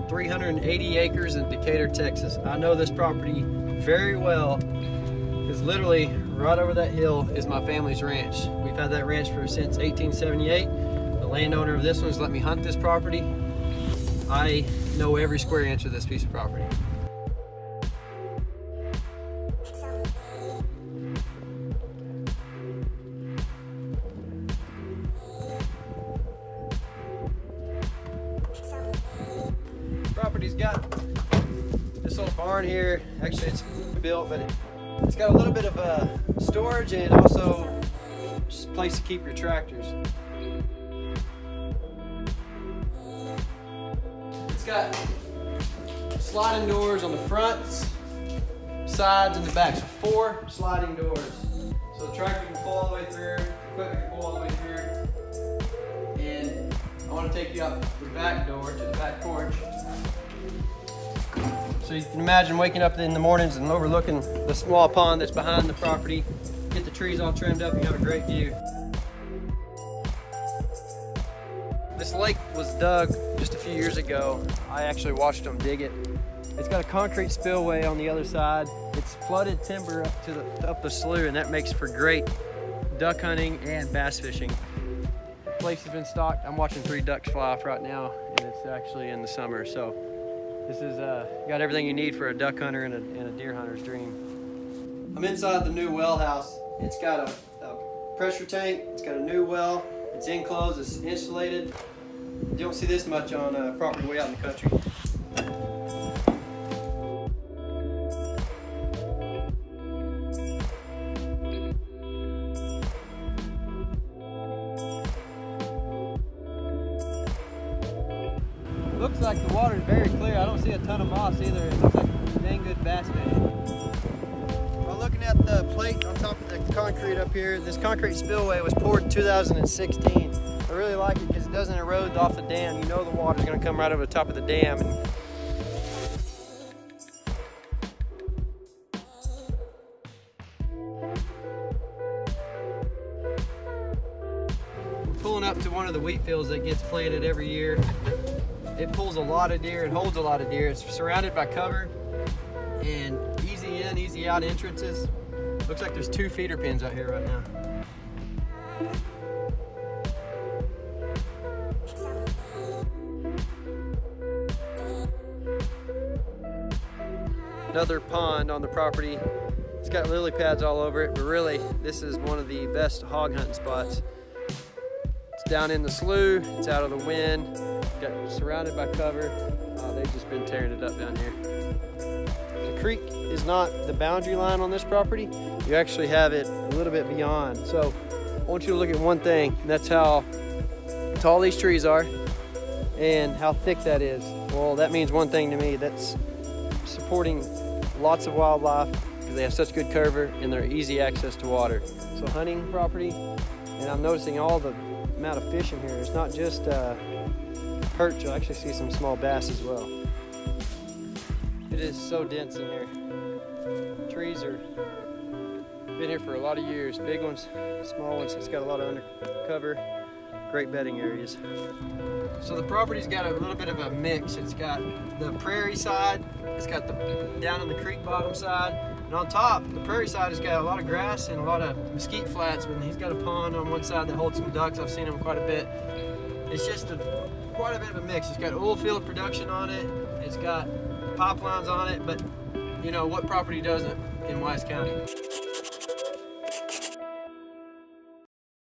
on 380 acres in Decatur, Texas. I know this property very well because literally right over that hill is my family's ranch. We've had that ranch since 1878. The landowner of this one has let me hunt this property. I know every square inch of this piece of property. Property's got this little barn here. Actually, it's built, but it's got a little bit of storage and also just a place to keep your tractors. It's got sliding doors on the fronts, sides, and the back. So 4 sliding doors. So the tractor can pull all the way through, the equipment can pull all the way through. And I want to take you out the back door to the back porch. So you can imagine waking up in the mornings and overlooking the small pond that's behind the property. Get the trees all trimmed up and you have a great view. This lake was dug just a few years ago. I actually watched them dig it. It's got a concrete spillway on the other side. It's flooded timber up the slough, and that makes for great duck hunting and bass fishing. The place has been stocked. I'm watching 3 ducks fly off right now, and it's actually in the summer. So this is got everything you need for a duck hunter and a deer hunter's dream. I'm inside the new well house. It's got a pressure tank. It's got a new well. It's enclosed. It's insulated. You don't see this much on property way out in the country. Looks like the water is very clear. I don't see a ton of moss either. It looks like dang good bass fishing. While looking at the plate on top of the concrete up here, this concrete spillway was poured in 2016. I really like it because it doesn't erode off the dam. You know the water is going to come right over the top of the dam. We're pulling up to one of the wheat fields that gets planted every year. It pulls a lot of deer, it holds a lot of deer. It's surrounded by cover and easy in, easy out entrances. Looks like there's 2 feeder pens out here right now. Another pond on the property. It's got lily pads all over it, but really, this is one of the best hog hunting spots. It's down in the slough, it's out of the wind, got surrounded by cover. They've just been tearing it up down here. The creek is not the boundary line on this property. You actually have it a little bit beyond. So I want you to look at one thing, and that's how tall these trees are and how thick that is. Well, that means one thing to me. That's supporting lots of wildlife because they have such good cover and they're easy access to water. So hunting property, and I'm noticing all the amount of fish in here. It's not just perch. You'll actually see some small bass as well. It is so dense in here. Trees are been here for a lot of years. Big ones, small ones. It's got a lot of undercover. Great bedding areas. So the property's got a little bit of a mix. It's got the prairie side. It's got the down in the creek bottom side. And on top, the prairie side has got a lot of grass and a lot of mesquite flats. And he's got a pond on one side that holds some ducks. I've seen them quite a bit. It's just quite a bit of a mix. It's got oil field production on it. It's got pipelines on it. But you know what property doesn't in Wise County?